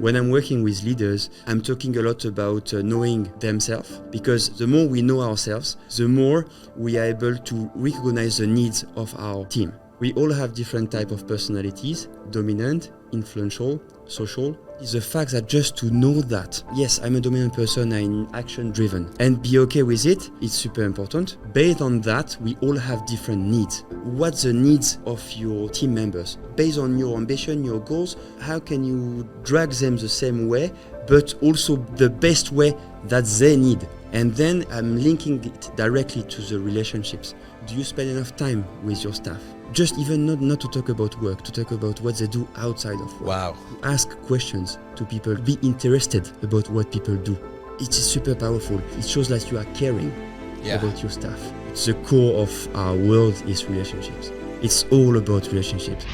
When I'm working with leaders, I'm talking a lot about knowing themselves, because the more we know ourselves, the more we are able to recognize the needs of our team. We all have different types of personalities, dominant, influential, social. It's the fact that just to know that, yes, I'm a dominant person, I'm action-driven, and be okay with it, it's super important. Based on that, we all have different needs. What's the needs of your team members? Based on your ambition, your goals, how can you drag them the same way, but also the best way that they need? And then I'm linking it directly to the relationships. Do you spend enough time with your staff? Just even not to talk about work, to talk about what they do outside of work. Wow. Ask questions to people. Be interested about what people do. It's super powerful. It shows that you are caring about your staff. It's the core of our world is relationships. It's all about relationships.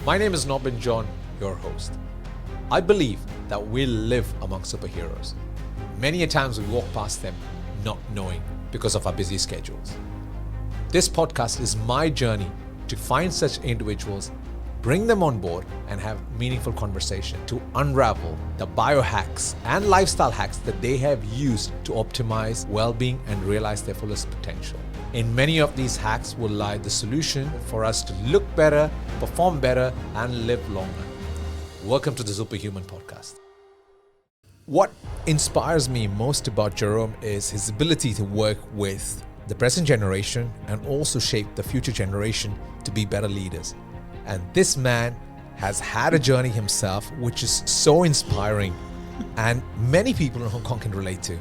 My name is Nobin John, your host. I believe that we live among superheroes. Many a times we walk past them not knowing because of our busy schedules. This podcast is my journey to find such individuals, bring them on board, and have meaningful conversation to unravel the biohacks and lifestyle hacks that they have used to optimize well-being and realize their fullest potential. In many of these hacks will lie the solution for us to look better, perform better, and live longer. Welcome to the Zuperhuman Podcast. What inspires me most about Jerome is his ability to work with the present generation and also shape the future generation to be better leaders. And this man has had a journey himself, which is so inspiring and many people in Hong Kong can relate to.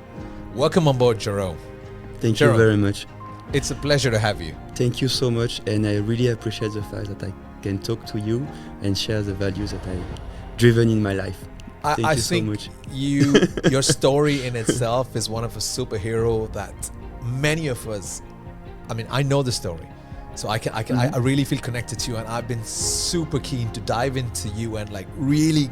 Welcome on board, Jerome. Thank you very much. It's a pleasure to have you. Thank you so much, and I really appreciate the fact that I can talk to you and share the values that I've driven in my life. Thank you so much. Your story in itself is one of a superhero that many of us, I know the story. So I really feel connected to you, and I've been super keen to dive into you and really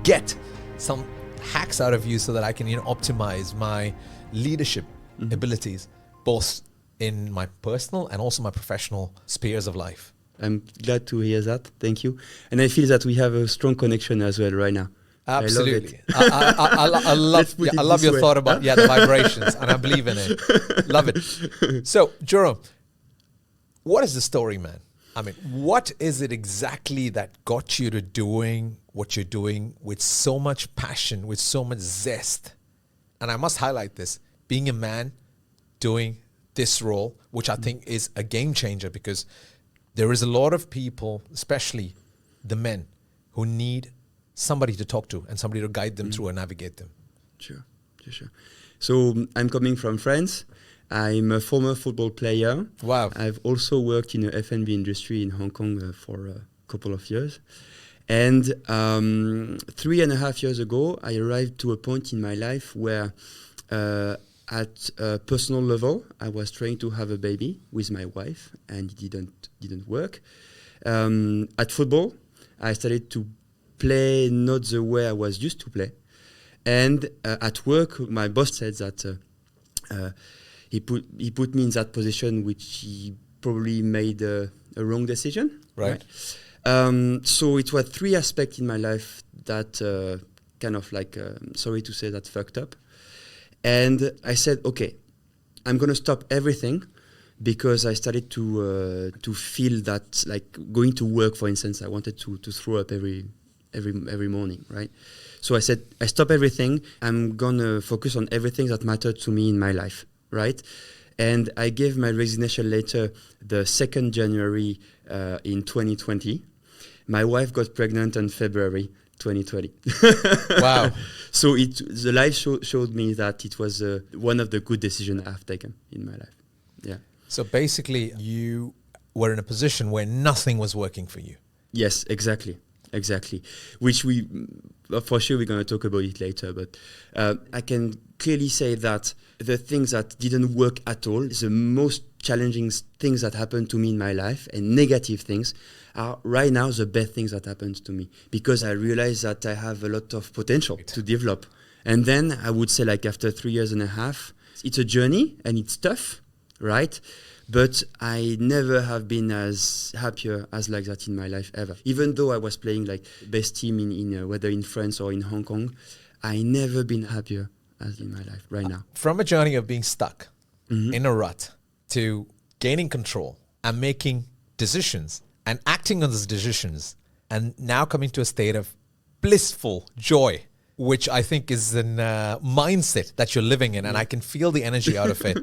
get some hacks out of you so that I can optimize my leadership abilities, both in my personal and also my professional spheres of life. I'm glad to hear that. Thank you. And I feel that we have a strong connection as well right now. Absolutely. I love your thought about the vibrations, and I believe in it. Love it. So, Jerome, what is the story, man? What is it exactly that got you to doing what you're doing with so much passion, with so much zest? And I must highlight this, being a man doing this role, which I think is a game changer, because there is a lot of people, especially the men, who need somebody to talk to and somebody to guide them through and navigate them. Sure. So I'm coming from France. I'm a former football player. Wow. I've also worked in the F&B industry in Hong Kong for a couple of years. And 3.5 years ago, I arrived to a point in my life where at a personal level, I was trying to have a baby with my wife, and it didn't work. At football, I started to play not the way I was used to play. And at work, my boss said that he put me in that position, which he probably made a wrong decision. Right. So it was 3 aspects in my life that sorry to say, that fucked up. And I said, okay, I'm going to stop everything, because I started to feel that, going to work, for instance, I wanted to throw up every morning, right? So I said, I stop everything. I'm going to focus on everything that mattered to me in my life, right? And I gave my resignation letter the 2nd January in 2020. My wife got pregnant in February 2020. Wow. So the life showed me that it was one of the good decisions I've taken in my life. Yeah. So basically, you were in a position where nothing was working for you. Yes, exactly. Which for sure, we're going to talk about it later. But I can clearly say that the things that didn't work at all, the most challenging things that happened to me in my life, and negative things, are right now the best things that happened to me, because I realized that I have a lot of potential to develop. And then I would say, after 3.5 years, it's a journey and it's tough, right? But I never have been as happier as like that in my life ever. Even though I was playing like best team in whether in France or in Hong Kong, I never been happier as in my life right now. From a journey of being stuck in a rut to gaining control and making decisions and acting on those decisions, and now coming to a state of blissful joy, which I think is a mindset that you're living in, and I can feel the energy out of it.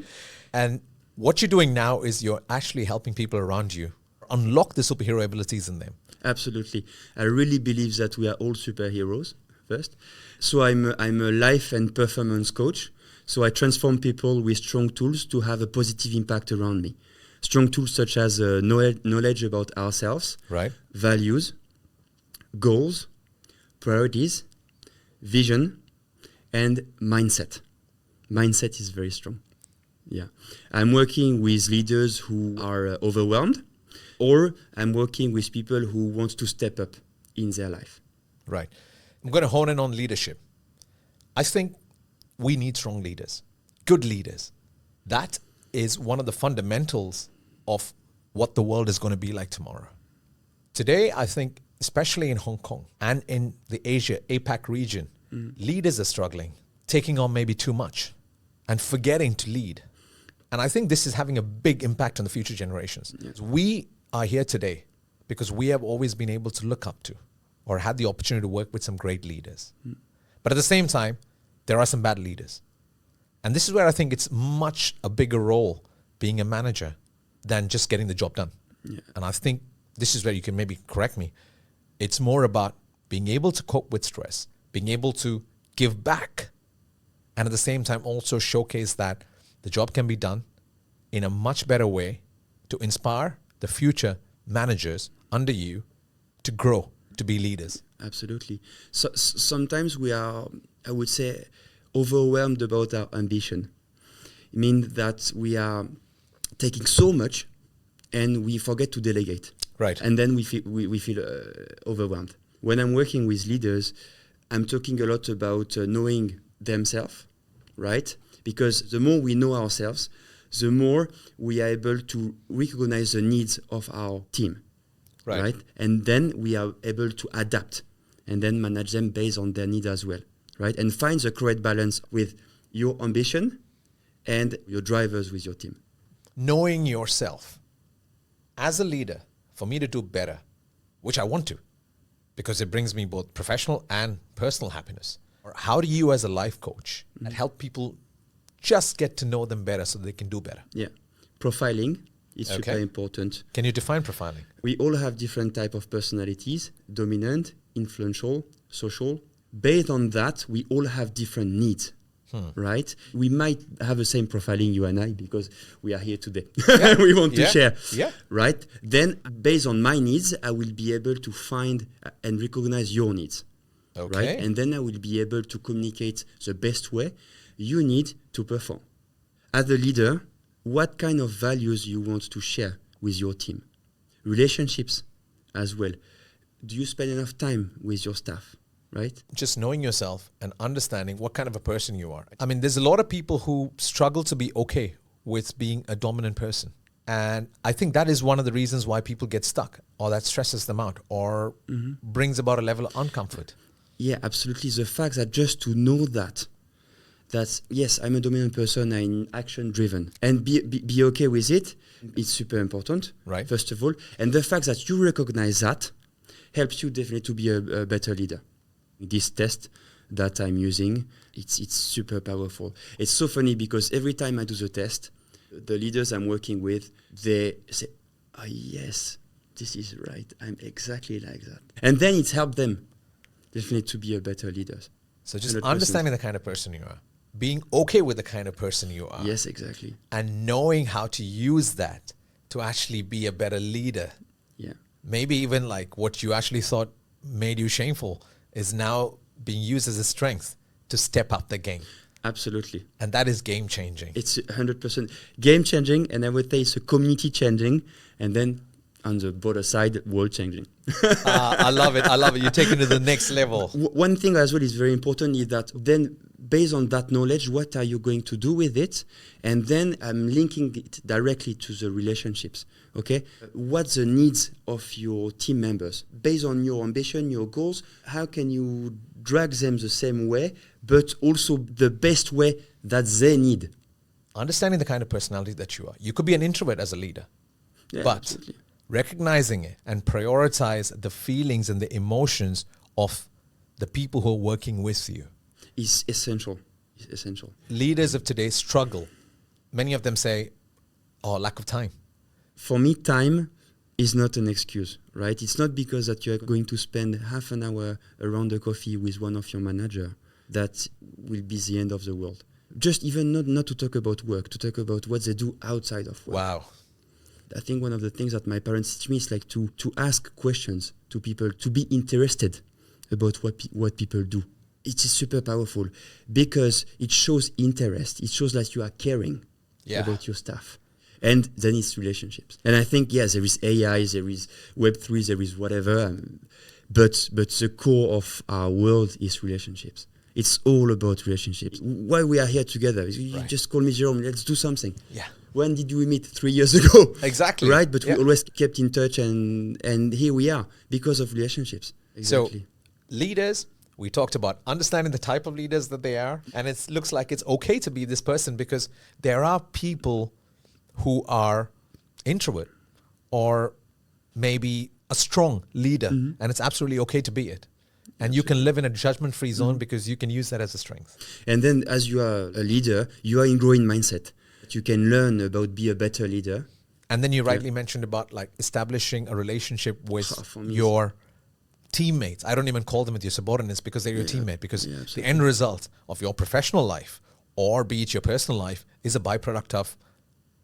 And what you're doing now is you're actually helping people around you unlock the superhero abilities in them. Absolutely. I really believe that we are all superheroes first. So I'm a life and performance coach. So I transform people with strong tools to have a positive impact around me. Strong tools such as knowledge about ourselves, Right. values, goals, priorities, vision, and mindset. Mindset is very strong. Yeah. I'm working with leaders who are overwhelmed, or I'm working with people who want to step up in their life. Right. I'm going to hone in on leadership. I think we need strong leaders, good leaders. That is one of the fundamentals of what the world is going to be like tomorrow. Today, I think, especially in Hong Kong and in the Asia, APAC region, leaders are struggling, taking on maybe too much and forgetting to lead. And I think this is having a big impact on the future generations. Yes. We are here today because we have always been able to look up to or had the opportunity to work with some great leaders. But at the same time, there are some bad leaders. And this is where I think it's much a bigger role being a manager than just getting the job done. Yeah. And I think this is where you can maybe correct me. It's more about being able to cope with stress, being able to give back, and at the same time also showcase that the job can be done in a much better way to inspire the future managers under you to grow, to be leaders. Absolutely. So sometimes we are, I would say, overwhelmed about our ambition. It means that we are taking so much and we forget to delegate. Right. And then we feel overwhelmed. When I'm working with leaders, I'm talking a lot about knowing themselves, right? Because the more we know ourselves, the more we are able to recognize the needs of our team, right? And then we are able to adapt and then manage them based on their needs as well, right? And find the correct balance with your ambition and your drivers with your team. Knowing yourself as a leader, for me to do better, which I want to, because it brings me both professional and personal happiness. Or how do you as a life coach and help people just get to know them better so they can do better? Yeah. Profiling is super important. Can you define profiling? We all have different type of personalities, dominant, influential, social. Based on that, we all have different needs, right? We might have the same profiling, you and I, because we are here today. Yeah. We want to share, right? Then, based on my needs, I will be able to find and recognize your needs, right? And then I will be able to communicate the best way you need to perform. As a leader, what kind of values you want to share with your team? Relationships as well. Do you spend enough time with your staff, right? Just knowing yourself and understanding what kind of a person you are. I mean, there's a lot of people who struggle to be okay with being a dominant person. And I think that is one of the reasons why people get stuck, or that stresses them out, or brings about a level of uncomfort. Yeah, absolutely. The fact that just to know that yes, I'm a dominant person, I'm action driven, and be okay with it, it's super important, right? First of all. And the fact that you recognize that helps you definitely to be a better leader. This test that I'm using, it's super powerful. It's so funny because every time I do the test, the leaders I'm working with, they say, oh yes, this is right, I'm exactly like that. And then it's helped them definitely to be a better leader. So just 100%. Understanding the kind of person you are, being okay with the kind of person you are. Yes, exactly. And knowing how to use that to actually be a better leader. Yeah. Maybe even like what you actually thought made you shameful is now being used as a strength to step up the game. Absolutely. And that is game changing. It's 100% game changing, and I would say it's a community changing, and then on the border side, world changing. I love it. You're taking it to the next level. One thing as well is very important is that then based on that knowledge, what are you going to do with it? And then I'm linking it directly to the relationships. Okay, what's the needs of your team members based on your ambition, your goals? How can you drag them the same way, but also the best way that they need? Understanding the kind of personality that you are. You could be an introvert as a leader, but absolutely. Recognizing it and prioritize the feelings and the emotions of the people who are working with you is essential. It's essential. Leaders of today struggle. Many of them say, lack of time. For me, time is not an excuse, right? It's not because that you're going to spend half an hour around a coffee with one of your manager that will be the end of the world. Just even not to talk about work, to talk about what they do outside of work. Wow. I think one of the things that my parents teach me is like to ask questions to people, to be interested about what people do. It is super powerful because it shows interest. It shows that you are caring about your staff. And then it's relationships. And I think, yes, there is AI, there is Web3, there is whatever. But the core of our world is relationships. It's all about relationships. Why we are here together? You just call me Jerome, let's do something. Yeah. When did we meet? 3 years ago. Exactly. Right? But we always kept in touch and here we are because of relationships. Exactly. So leaders, we talked about understanding the type of leaders that they are. And it looks like it's okay to be this person because there are people who are introvert or maybe a strong leader, and it's absolutely okay to be it. And you can live in a judgment-free zone because you can use that as a strength. And then as you are a leader, you are in growing mindset. You can learn about be a better leader. And then you rightly mentioned about like establishing a relationship with your teammates. I don't even call them with your subordinates because they're your teammate, because the end result of your professional life or be it your personal life is a byproduct of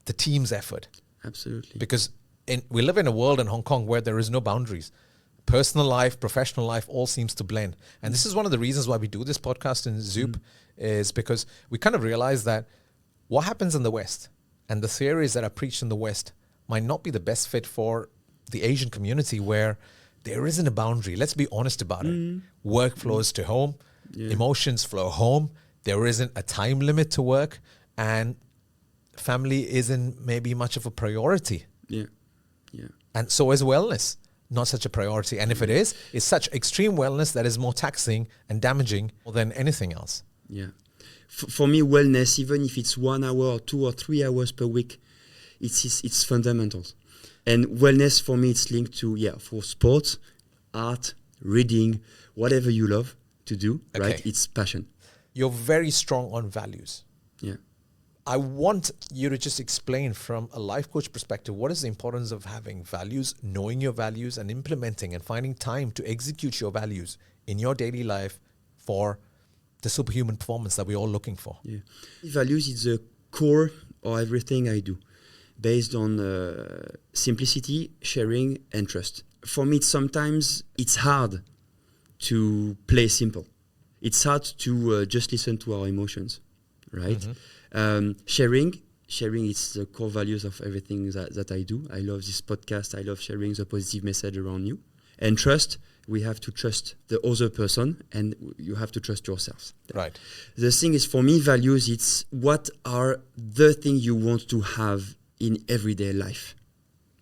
the team's effort. Absolutely. Because we live in a world in Hong Kong where there is no boundaries. Personal life, professional life, all seems to blend. And this is one of the reasons why we do this podcast in Zup, is because we kind of realize that what happens in the West and the theories that are preached in the West might not be the best fit for the Asian community where there isn't a boundary. Let's be honest about it. Work flows to home. Emotions flow home. There isn't a time limit to work. And family isn't maybe much of a priority. And so is wellness not such a priority. And if it is, it's such extreme wellness that is more taxing and damaging than anything else. For me, wellness, even if it's 1 hour or 2 or 3 hours per week, it's fundamentals. And wellness for me, it's linked to, for sports, art, reading, whatever you love to do, right? It's passion. You're very strong on values. I want you to just explain from a life coach perspective, what is the importance of having values, knowing your values and implementing and finding time to execute your values in your daily life for the superhuman performance that we're all looking for. Values is the core of everything I do, based on simplicity, sharing, and trust. For me, sometimes it's hard to play simple. It's hard to just listen to our emotions, right? Sharing is the core values of everything that I do. I love this podcast. I love sharing the positive message around you. And trust, we have to trust the other person and you have to trust yourself. Right. The thing is, for me, values, it's what are the things you want to have in everyday life,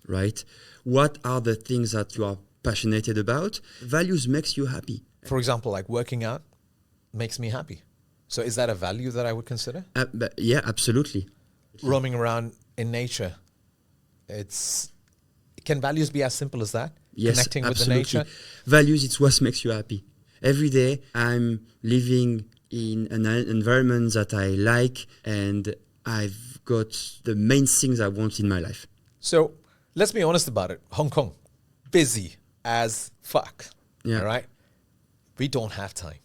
right? What are the things that you are passionate about? Values makes you happy. For example, like working out makes me happy. So is that a value that I would consider? Yeah, absolutely. Roaming around in nature. Can values be as simple as that? Yes, connecting absolutely. with the nature? Values, it's what makes you happy. Every day I'm living in an environment that I like and I've got the main things I want in my life. So let's be honest about it. Hong Kong, busy as fuck. Yeah. All right? We don't have time.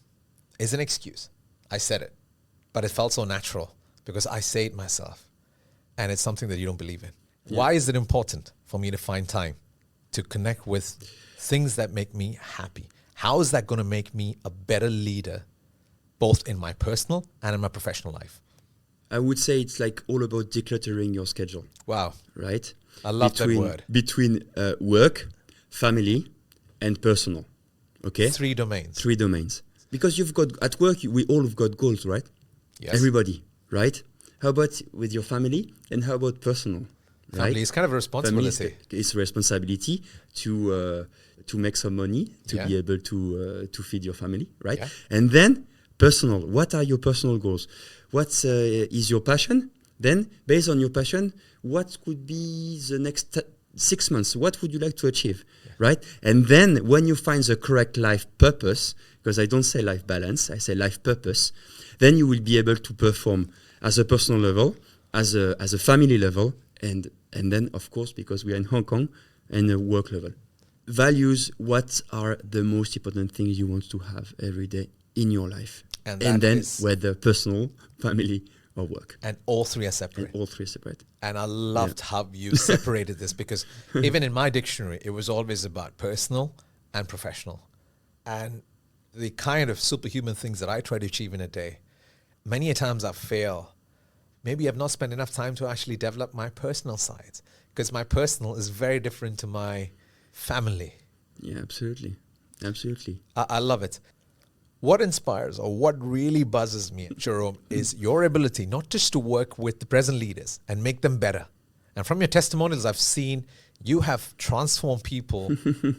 It's an excuse. I said it. But it felt so natural because I say it myself. And it's something that you don't believe in. Yeah. Why is it important for me to find time to connect with things that make me happy? How is that going to make me a better leader, both in my personal and in my professional life? I would say it's like all about decluttering your schedule. Wow. Right? I love that word. Between work, family, and personal. Okay? 3 domains. 3 domains. Because you've got, at work, we all have got goals, right? Yes. Everybody, right? How about with your family, and how about personal? Family right? is kind of a responsibility. It's a responsibility to make some money, to be able to feed your family, right? Yeah. And then personal. What are your personal goals? What is your passion? Then, based on your passion, what could be the next 6 months? What would you like to achieve, right? And then, when you find the correct life purpose, because I don't say life balance, I say life purpose, then you will be able to perform as a personal level, as a family level, and then, of course, because we are in Hong Kong, and a work level. Values, what are the most important things you want to have every day in your life? And then whether personal, family, or work. And all three are separate. And all three are separate. And I loved how you separated this, because even in my dictionary, it was always about personal and professional. And the kind of superhuman things that I try to achieve in a day, many a times I fail. Maybe I've not spent enough time to actually develop my personal side, because my personal is very different to my family. Yeah, absolutely. Absolutely. I love it. What inspires, or what really buzzes me, Jerome, is your ability not just to work with the present leaders and make them better. And from your testimonials, I've seen you have transformed people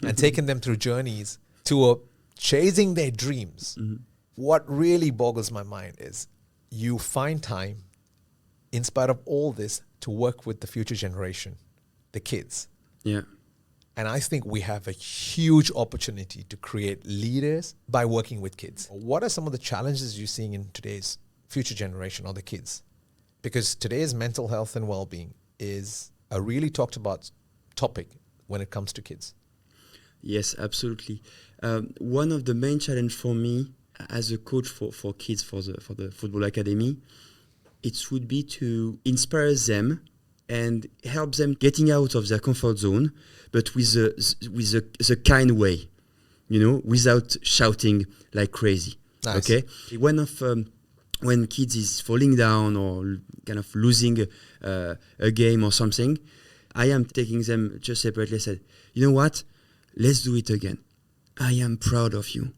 and taken them through journeys to chasing their dreams. Mm-hmm. What really boggles my mind is you find time, in spite of all this, to work with the future generation, the kids. Yeah. And I think we have a huge opportunity to create leaders by working with kids. What are some of the challenges you're seeing in today's future generation or the kids? Because today's mental health and well-being is a really talked about topic when it comes to kids. Yes, absolutely. One of the main challenge for me as a coach for kids for the Football Academy, it would be to inspire them and help them getting out of their comfort zone, but with a kind way, without shouting like crazy. Nice. Okay. When kids is falling down or kind of losing a game or something, I am taking them just separately. I said, you know what? Let's do it again. I am proud of you,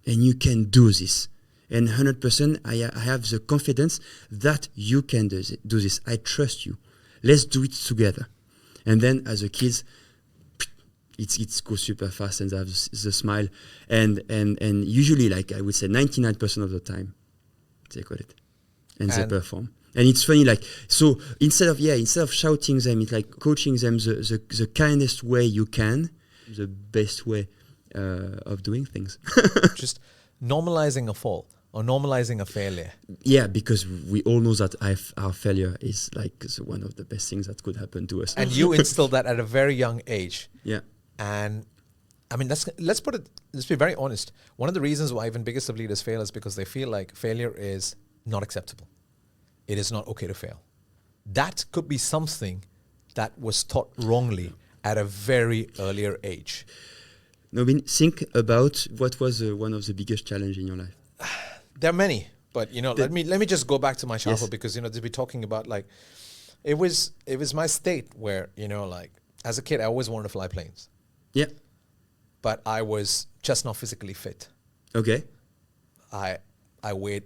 and you can do this. And 100%, I have the confidence that you can do this. I trust you. Let's do it together. And then as a kid, it goes super fast, and they have the smile. And usually, like I would say, 99% of the time, they got it. And they perform. And it's funny, like, so instead of shouting them, it's like coaching them the kindest way you can, the best way of doing things. Just normalizing a fall or normalizing a failure. Yeah, because we all know that our failure is like one of the best things that could happen to us. And you instilled that at a very young age. Yeah. And I mean, let's be very honest. One of the reasons why even biggest of leaders fail is because they feel like failure is not acceptable. It is not okay to fail. That could be something that was taught wrongly at a very earlier age. Nobin, think about what was one of the biggest challenges in your life. There are many, but let me just go back to my childhood, because to be talking about, like, it was my state where like as a kid I always wanted to fly planes. Yeah. But I was just not physically fit. Okay. I weighed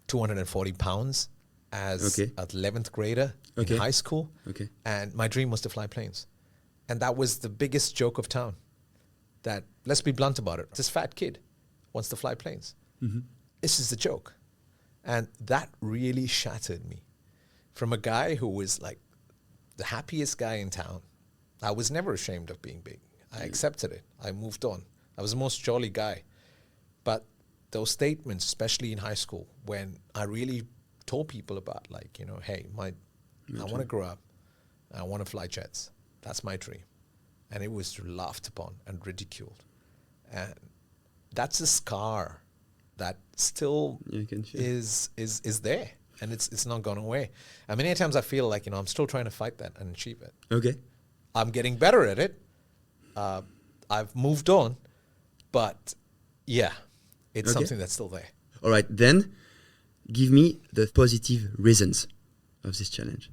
240 pounds as an 11th grader in high school. Okay. And my dream was to fly planes. And that was the biggest joke of town. That, let's be blunt about it, this fat kid wants to fly planes. Mm-hmm. This is the joke. And that really shattered me. From a guy who was like the happiest guy in town, I was never ashamed of being big. I accepted it. I moved on. I was the most jolly guy. But those statements, especially in high school, when I really told people about, like, hey, I want to grow up. I want to fly jets. That's my dream. And it was laughed upon and ridiculed. And that's a scar that still is there. And it's not gone away. And many times I feel like, I'm still trying to fight that and achieve it. Okay. I'm getting better at it. I've moved on. But yeah, it's something that's still there. All right. Then give me the positive reasons of this challenge.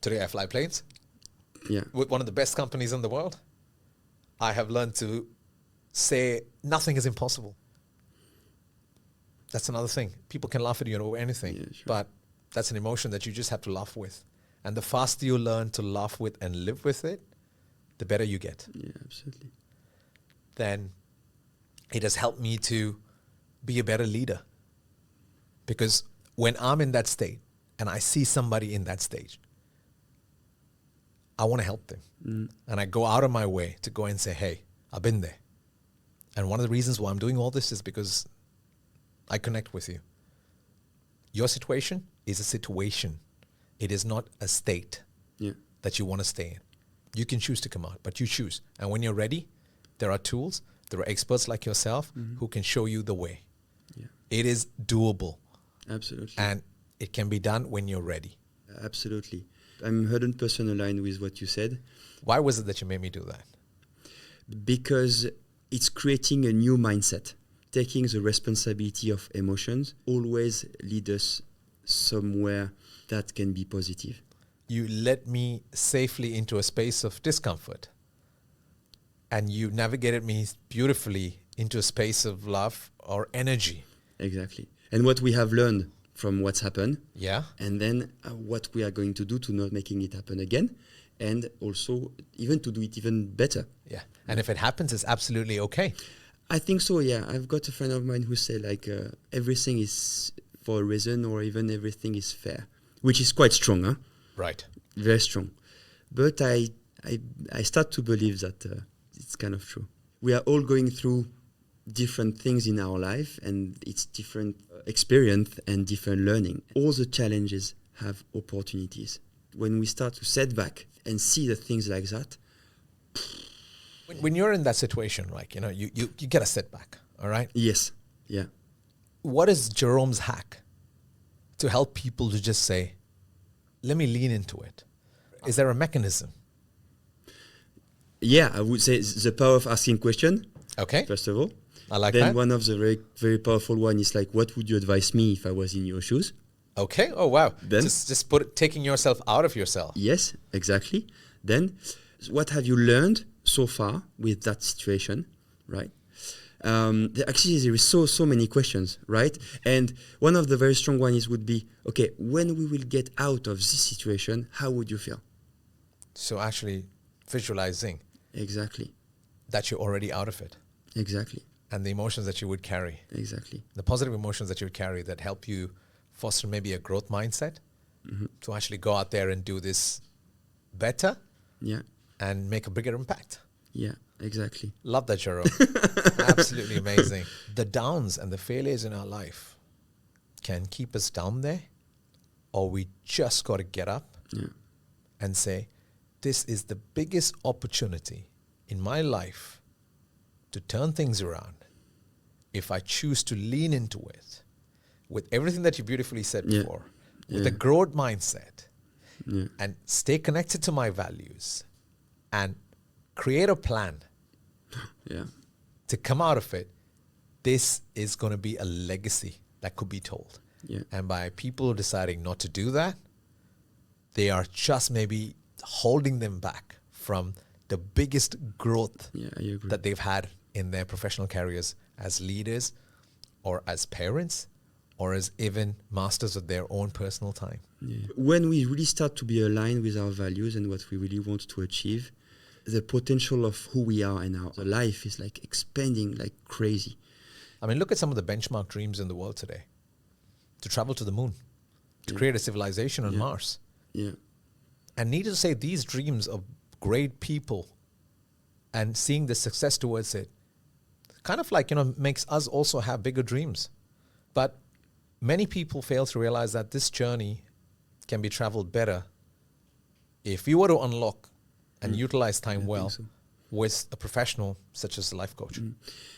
Today I fly planes. Yeah. With one of the best companies in the world. I have learned to say nothing is impossible. That's another thing. People can laugh at you over anything, sure. but that's an emotion that you just have to laugh with. And the faster you learn to laugh with and live with it, the better you get. Yeah, absolutely. Then it has helped me to be a better leader. Because when I'm in that state and I see somebody in that stage, I want to help them. And I go out of my way to go and say, hey, I've been there. And one of the reasons why I'm doing all this is because I connect with you. Your situation is a situation. It is not a state that you want to stay in. You can choose to come out, but you choose. And when you're ready, there are tools, there are experts like yourself who can show you the way. Yeah. It is doable. Absolutely. And it can be done when you're ready. Absolutely. I'm 100% aligned with what you said. Why was it that you made me do that? Because it's creating a new mindset. Taking the responsibility of emotions always lead us somewhere that can be positive. You led me safely into a space of discomfort. And you navigated me beautifully into a space of love or energy. Exactly. And what we have learned from what's happened. Yeah. And then what we are going to do to not making it happen again. And also even to do it even better. Yeah. And if it happens, it's absolutely okay. I think so, yeah. I've got a friend of mine who said like everything is for a reason or even everything is fair, which is quite strong, huh? Right. Very strong. But I start to believe that it's kind of true. We are all going through different things in our life and it's different experience and different learning. All the challenges have opportunities. When we start to set back and see the things like that. When you're in that situation, like, you get a setback, all right? Yes, yeah. What is Jerome's hack to help people to just say, let me lean into it? Is there a mechanism? Yeah, I would say the power of asking question. Okay. First of all. I like then that. One of the very, very powerful one is like, what would you advise me if I was in your shoes? Okay. Oh, wow. Then just taking yourself out of yourself. Yes, exactly. Then what have you learned so far with that situation, right? Actually, there is so many questions, right? And one of the very strong ones would be, okay, when we will get out of this situation, how would you feel? So actually visualizing. Exactly. That you're already out of it. Exactly. And the emotions that you would carry. Exactly. The positive emotions that you would carry that help you foster maybe a growth mindset to actually go out there and do this better. Yeah. And make a bigger impact. Yeah, exactly. Love that, Jerome. Absolutely amazing. The downs and the failures in our life can keep us down there, or we just got to get up and say, this is the biggest opportunity in my life to turn things around. If I choose to lean into it with everything that you beautifully said before, with a growth mindset and stay connected to my values, and create a plan to come out of it, this is going to be a legacy that could be told. Yeah. And by people deciding not to do that, they are just maybe holding them back from the biggest growth that they've had in their professional careers as leaders or as parents or as even masters of their own personal time. Yeah. When we really start to be aligned with our values and what we really want to achieve, the potential of who we are and our life is like expanding like crazy. I mean, look at some of the benchmark dreams in the world today. To travel to the moon, to create a civilization on Mars. Yeah. And needless to say, these dreams of great people and seeing the success towards it kind of like, makes us also have bigger dreams. But many people fail to realize that this journey can be traveled better if you were to unlock and utilize time well with a professional such as a life coach.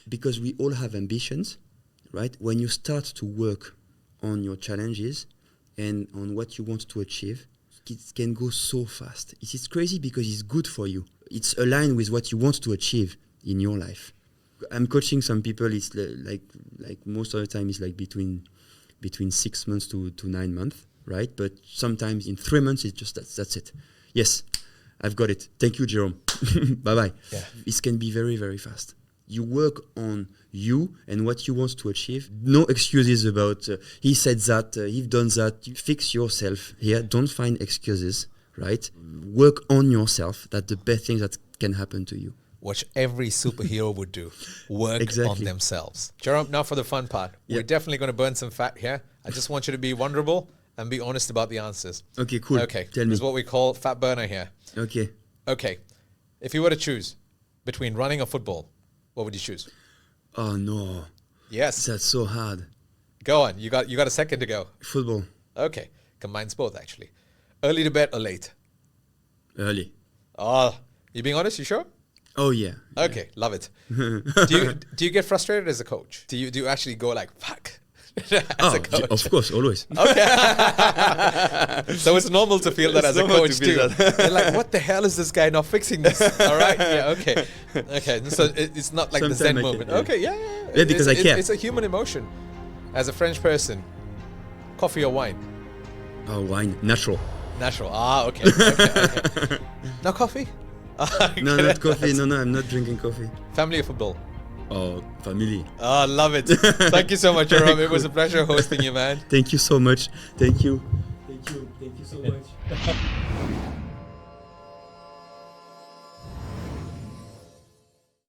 Because we all have ambitions, right? When you start to work on your challenges and on what you want to achieve, it can go so fast. It's crazy because it's good for you. It's aligned with what you want to achieve in your life. I'm coaching some people. It's like most of the time it's like between 6 months to 9 months, right? But sometimes in 3 months it's just that's it. Yes, I've got it. Thank you, Jerome. Bye bye. Yeah. It can be very, very fast. You work on you and what you want to achieve. No excuses about he said that, he's done that. You fix yourself here. Don't find excuses, right? Work on yourself. That's the best thing that can happen to you. Which every superhero would do. Work on themselves. Jerome, now for the fun part. Yep. We're definitely going to burn some fat here. I just want you to be vulnerable and be honest about the answers. Okay, cool. Okay, Tell me. This is what we call fat burner here. Okay. If you were to choose between running or football, what would you choose? Oh no. Yes. That's so hard. Go on. You got a second to go. Football. Okay. Combines both actually. Early to bed or late? Early. Oh, you being honest? You sure? Oh yeah. Okay, love it. Do you get frustrated as a coach? Do you actually go like fuck as a coach? Of course, always. Okay. So it's normal to feel that as a coach too. You're like, what the hell is this guy not fixing this? All right, yeah, okay. So it's not like the Zen moment. Okay, yeah. Yeah, because I care. It's a human emotion. As a French person, coffee or wine? Oh, wine, natural. Ah, okay. No coffee? No, not coffee. No, I'm not drinking coffee. Family or football? Oh, family. Oh, love it. Thank you so much, Jerome. It was a pleasure hosting you, man. Thank you so much. Thank you so much.